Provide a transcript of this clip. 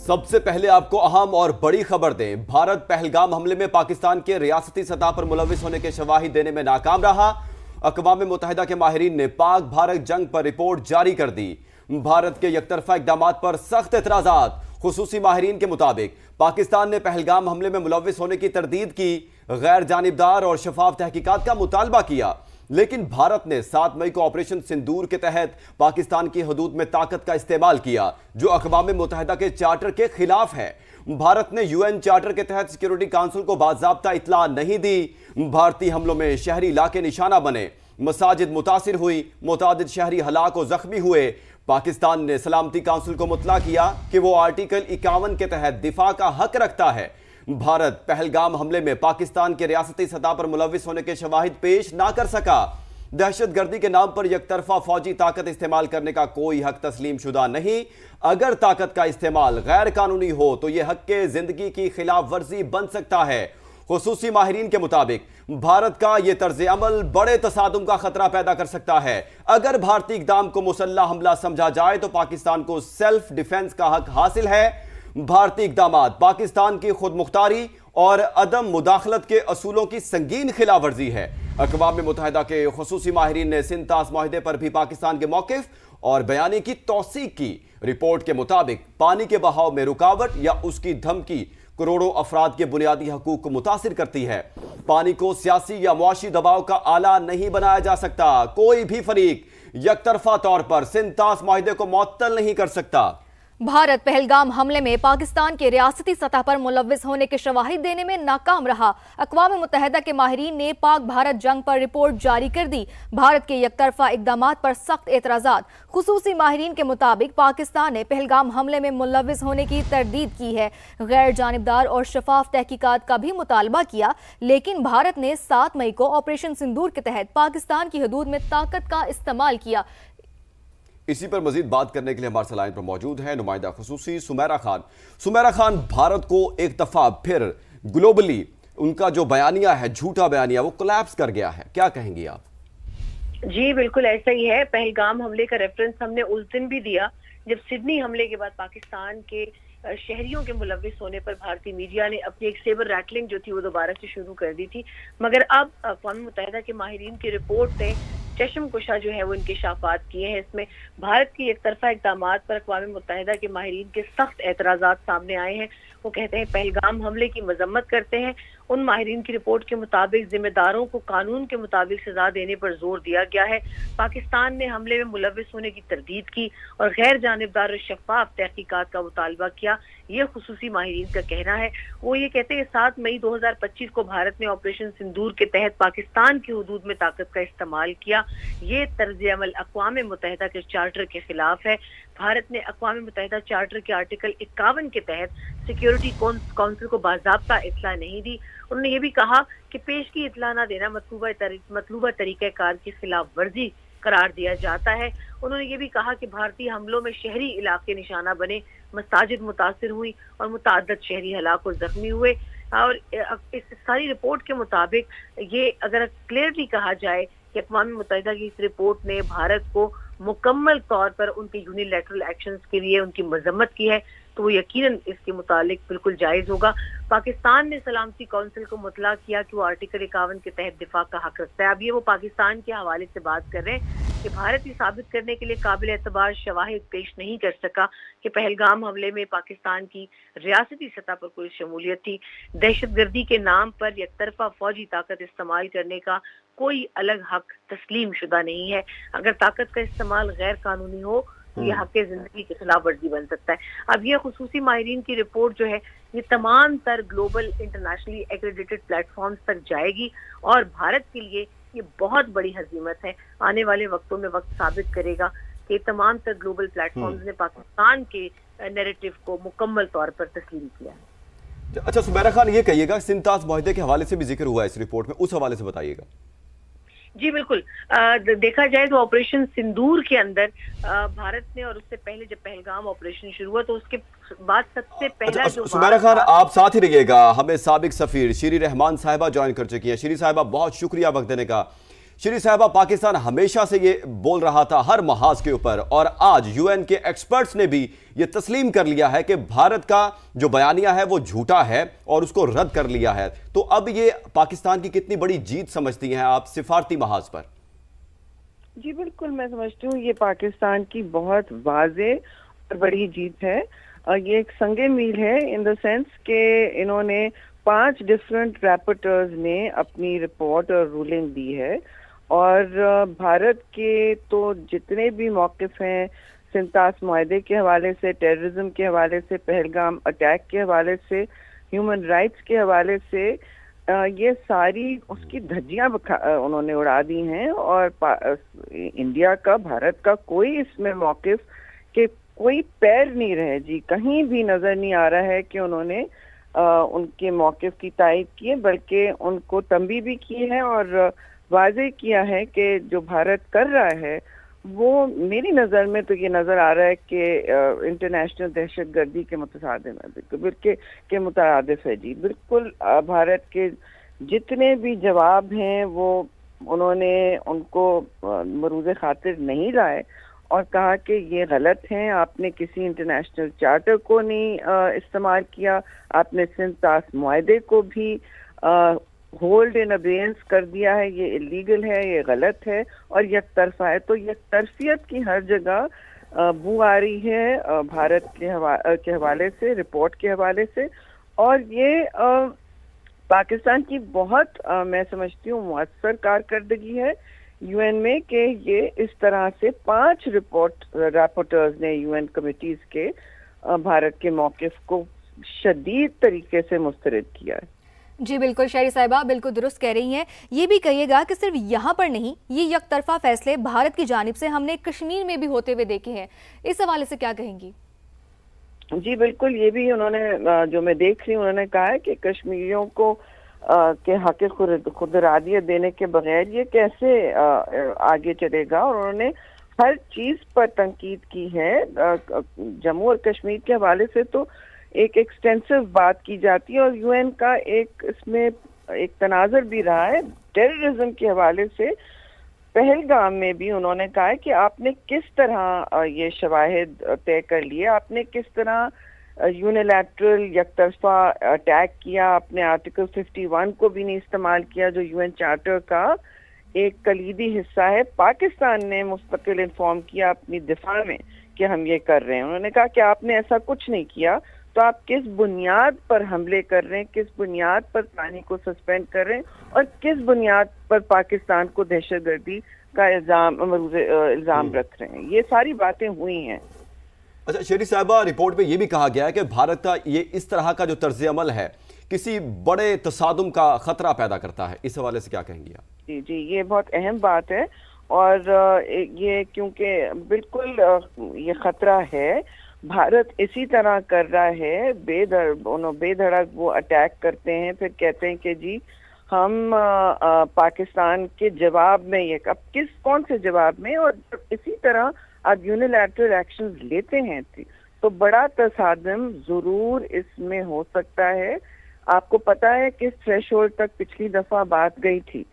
सबसे पहले आपको अहम और बड़ी खबर दें। भारत पहलगाम हमले में पाकिस्तान के रियासती सतह पर मुलविस होने के शवाहिद देने में नाकाम रहा। अक़वाम मुत्तहिदा के माहिरीन ने पाक भारत जंग पर रिपोर्ट जारी कर दी। भारत के यकतरफा इक़दामात पर सख्त एतराज़ात। खुसूसी माहिरीन के मुताबिक पाकिस्तान ने पहलगाम हमले में मुलविस होने की तरदीद की, गैर जानिबदार और शफाफ तहकीकात का मुतालबा किया, लेकिन भारत ने 7 मई को ऑपरेशन सिंदूर के तहत पाकिस्तान की हदूद में ताकत का इस्तेमाल किया, जो अक़वाम मुत्तहिदा के चार्टर के खिलाफ है। भारत ने UN चार्टर के तहत सिक्योरिटी काउंसिल को बाज़ाब्ता इत्तला नहीं दी। भारतीय हमलों में शहरी इलाके निशाना बने, मसाजिद मुतासिर हुई, मुतादिद शहरी हलाक और जख्मी हुए। पाकिस्तान ने सलामती काउंसिल को मुतला किया कि वो आर्टिकल 51 के तहत दिफा का हक रखता है। भारत पहलगाम हमले में पाकिस्तान के रियासती सतह पर मुलविस होने के शवाहिद पेश ना कर सका। दहशतगर्दी के नाम पर यकतरफा फौजी ताकत इस्तेमाल करने का कोई हक तस्लीम शुदा नहीं। अगर ताकत का इस्तेमाल गैर कानूनी हो तो यह हक के जिंदगी की खिलाफ वर्जी बन सकता है। खुसूसी माहिरीन के मुताबिक भारत का यह तर्ज अमल बड़े तसादुम का खतरा पैदा कर सकता है। अगर भारतीय इक़दाम को मुसल्लह हमला समझा जाए तो पाकिस्तान को सेल्फ डिफेंस का हक हासिल है। भारतीय इक़दामात पाकिस्तान की खुद मुख्तारी और अदम मुदाखलत के असूलों की संगीन खिलाफ वर्जी है। अक़वाम मुत्तहिदा के खुसूसी माहिरीन ने सिंतास माहिदे पर भी पाकिस्तान के मौक़िफ़ और बयानी की तौसीक़ की। रिपोर्ट के मुताबिक पानी के बहाव में रुकावट या उसकी धमकी करोड़ों अफराद के बुनियादी हकूक़ को मुतासिर करती है। पानी को सियासी या मुआशी दबाव का आला नहीं बनाया जा सकता। कोई भी फरीक यकतरफा तौर पर सिंतास माहिदे को मुअत्तल नहीं कर सकता। भारत पहलगाम हमले में पाकिस्तान के रियासती सतह पर मुलविस होने के शवाहिद देने में नाकाम रहा। अक़वाम मुत्तहिदा के माहिरीन ने पाक भारत जंग पर रिपोर्ट जारी कर दी। भारत के यकतरफा इक़दामात पर सख्त एतराज़ात। खुसूसी माहिरीन के मुताबिक पाकिस्तान ने पहलगाम हमले में मुलविस होने की तरदीद की है, गैर जानिबदार और शफाफ तहकीकात का भी मुतालबा किया, लेकिन भारत ने 7 मई को ऑपरेशन सिंदूर के तहत पाकिस्तान की हदूद में ताकत का इस्तेमाल किया। इसी पर मजीद बात करने के लिए हमारे लाइन पर मौजूद है नुमाइंदा खुसूसी सुमैरा खान। सुमैरा खान, भारत को एक दफ़ा फिर ग्लोबली उनका जो बयानिया है, झूठा बयानिया, वो कोलैप्स कर गया है, क्या कहेंगी आप? जी बिल्कुल ऐसा ही है। पहलगाम हमले का रेफरेंस हमने उस दिन भी दिया जब सिडनी हमले के बाद पाकिस्तान के शहरियों के मुलविस होने पर भारतीय मीडिया ने अपनी एक सेबर रैटलिंग जो थी वो दोबारा से शुरू कर दी थी। मगर अब अक़वाम मुत्तहिदा के माहिरीन की रिपोर्ट ने चश्म कुशा जो है वो इंकशाफात किए हैं। इसमें भारत की एकतरफा इक़दामात पर अक़वाम मुत्तहिदा के माहिरीन के सख्त एतराज़ात सामने आए हैं। वो कहते हैं पहलगाम हमले की मजम्मत करते हैं। उन माहिरीन की रिपोर्ट के मुताबिक जिम्मेदारों को कानून के मुताबिक सजा देने पर जोर दिया गया है। पाकिस्तान ने हमले में मुलविस होने की तरदीद की और गैर जानिबदार और शफाफ तहकीकात का मुतालबा किया। ये खुसूसी माहिरीन का कहना है। वो ये कहते हैं 7 मई 2025 को भारत ने ऑपरेशन सिंदूर के तहत पाकिस्तान की हदूद में ताकत का इस्तेमाल किया। ये तर्ज अमल अक़वाम मुत्तहिदा के चार्टर के खिलाफ है। भारत ने अक़वाम मुत्तहिदा चार्टर के आर्टिकल 51 के तहत सिक्योरिटी काउंसिल को बाज़ाब्ता इत्तला नहीं दी। उन्होंने ये भी कहा कि पेश की इत्तला न देना मतलूबा तरीक़ाकार की खिलाफ वर्जी करार दिया जाता है। उन्होंने ये भी कहा कि भारतीय हमलों में शहरी इलाके निशाना बने, मसाजिद मुतासिर हुई और मुताअद्दिद शहरी हलाक और जख्मी हुए। और इस सारी रिपोर्ट के मुताबिक ये अगर क्लियरली कहा जाए कि अक़वाम मुत्तहिदा की इस रिपोर्ट ने भारत को मुकम्मल तौर पर उनके यूनिलैटरल एक्शंस के लिए उनकी मजम्मत की है, तो वो यकीनन इसके मुतालिक बिल्कुल जायज़ होगा। पाकिस्तान ने सलामती काउंसिल को मुतला किया कि वो आर्टिकल 51 के तहत दिफा का हक रखता है। अब ये वो पाकिस्तान के हवाले से बात कर रहे हैं कि भारत ये साबित करने के लिए काबिल एतबार शवाहिद पेश नहीं कर सका कि पहलगाम हमले में पाकिस्तान की रियासती सतह पर कोई शमूलियत थी। दहशतगर्दी के नाम पर यकतरफा फौजी ताकत इस्तेमाल करने का कोई अलग हक तस्लीम शुदा नहीं है। अगर ताकत का इस्तेमाल गैर कानूनी हो तो यह हक़ जिंदगी की खिलाफ वर्जी बन सकता है। अब यह खुसूसी माहिरीन की रिपोर्ट जो है ये तमाम तर ग्लोबल इंटरनेशनली एक्रेडिटेड प्लेटफॉर्म्स तक जाएगी और भारत के लिए ये बहुत बड़ी हज़ीमत है। आने वाले वक्तों में वक्त साबित करेगा कि तमाम तर ग्लोबल प्लेटफॉर्म्स ने पाकिस्तान के नैरेटिव को मुकम्मल तौर पर तस्लीम किया है। अच्छा सुमैरा खान, ये कहिएगा सिंतास माहिदे के हवाले से भी जिक्र हुआ है इस रिपोर्ट में, उस हवाले से बताइएगा। जी बिल्कुल, देखा जाए तो ऑपरेशन सिंदूर के अंदर भारत ने और उससे पहले जब पहलगाम ऑपरेशन शुरू हुआ तो उसके बाद सबसे पहला जो सुमैरा खान आप साथ ही रहिएगा, हमें साबिक सफीर शीरी रहमान साहिबा ज्वाइन कर चुकी हैं। शीरी साहिबा बहुत शुक्रिया वक्त देने का। श्री साहिबा, पाकिस्तान हमेशा से ये बोल रहा था हर महाज के ऊपर, और आज यूएन के एक्सपर्ट्स ने भी ये तस्लीम कर लिया है कि भारत का जो बयानिया है वो झूठा है और उसको रद्द कर लिया है। तो अब ये पाकिस्तान की कितनी बड़ी जीत समझती हैं आप सिफारती महाज पर? जी बिल्कुल, मैं समझती हूँ ये पाकिस्तान की बहुत वाज़ेह और बड़ी जीत है। ये एक संगे मील है इन द सेंस के इन्होंने 5 डिफरेंट रैपोर्टर्स ने अपनी रिपोर्ट और रूलिंग दी है, और भारत के तो जितने भी मौक़िफ़ हैं सिंतास मुआहदे के हवाले से, टेररिज्म के हवाले से, पहलगाम अटैक के हवाले से, ह्यूमन राइट्स के हवाले से, ये सारी उसकी धज्जियां उन्होंने उड़ा दी हैं। और इंडिया का, भारत का कोई इसमें मौक़िफ़ के कोई पैर नहीं रहे जी, कहीं भी नज़र नहीं आ रहा है कि उन्होंने उनके मौक़िफ़ की तायीद की है, बल्कि उनको तंबीह भी की है और वाज़ेह किया है कि जो भारत कर रहा है वो मेरी नज़र में तो ये नज़र आ रहा है कि इंटरनेशनल दहशतगर्दी के के मुतरादिफ है जी। बिल्कुल भारत के जितने भी जवाब हैं वो उन्होंने उनको मरूज़ खातिर नहीं लाए और कहा कि ये गलत हैं, आपने किसी इंटरनेशनल चार्टर को नहीं इस्तेमाल किया, आपने सिंतास मुआहदे को भी होल्ड इन अबेयंस कर दिया है, ये इलीगल है, ये गलत है और यकतरफा है। तो यकतरफियत की हर जगह बू आ रही है भारत के हवाले से, रिपोर्ट के हवाले से, और ये पाकिस्तान की बहुत मैं समझती हूँ मुअस्सर कारकर्दगी है यूएन में कि ये इस तरह से 5 रैपोर्टर्स ने यूएन कमिटीज के भारत के मौक़िफ़ को शदीद तरीके से मुस्तरद किया है। जी बिल्कुल, शहरी साहिबा बिल्कुल दुरुस्त कह रही हैं। ये भी कहिएगा कि सिर्फ यहाँ पर नहीं, ये यकतरफा फैसले भारत की जानिब से हमने कश्मीर में भी होते हुए देखे हैं, इस हवाले से क्या कहेंगी? जी बिल्कुल, ये भी उन्होंने, जो मैं देख रही हूँ, उन्होंने कहा है कि कश्मीरियों को के हक़ खुदरादियत देने के बगैर ये कैसे आगे चलेगा, और उन्होंने हर चीज़ पर तनकीद की है। जम्मू और कश्मीर के हवाले से तो एक एक्सटेंसिव बात की जाती है और यूएन का एक इसमें एक तनाज़र भी रहा है। टेररिज्म के हवाले से पहलगाम में भी उन्होंने कहा है कि आपने किस तरह ये शवाहिद तय कर लिए, आपने किस तरह यूनिलैटरल यकतरफा अटैक किया, आपने आर्टिकल 51 को भी नहीं इस्तेमाल किया जो यूएन चार्टर का एक कलीदी हिस्सा है। पाकिस्तान ने मुस्तकिल इन्फॉर्म किया अपनी दिफा में कि हम ये कर रहे हैं। उन्होंने कहा कि आपने ऐसा कुछ नहीं किया, तो आप किस बुनियाद पर हमले कर रहे हैं, किस बुनियाद पर पानी को सस्पेंड कर रहे हैं और किस बुनियाद पर पाकिस्तान को दहशतगर्दी का इल्ज़ाम रख रहे हैं। ये सारी बातें हुई हैं। अच्छा शेरी साहिबा, रिपोर्ट में ये भी कहा गया है कि भारत का ये इस तरह का जो तर्ज अमल है किसी बड़े तसादुम का खतरा पैदा करता है, इस हवाले से क्या कहेंगी आप? जी जी, ये बहुत अहम बात है और ये क्योंकि बिल्कुल ये खतरा है। भारत इसी तरह कर रहा है, बेधड़क वो अटैक करते हैं, फिर कहते हैं कि जी हम पाकिस्तान के जवाब में ये, अब कौन से जवाब में, और इसी तरह आप यूनिलैटरल एक्शंस लेते हैं तो बड़ा तसादम जरूर इसमें हो सकता है। आपको पता है किस थ्रेशोल्ड तक पिछली दफा बात गई थी,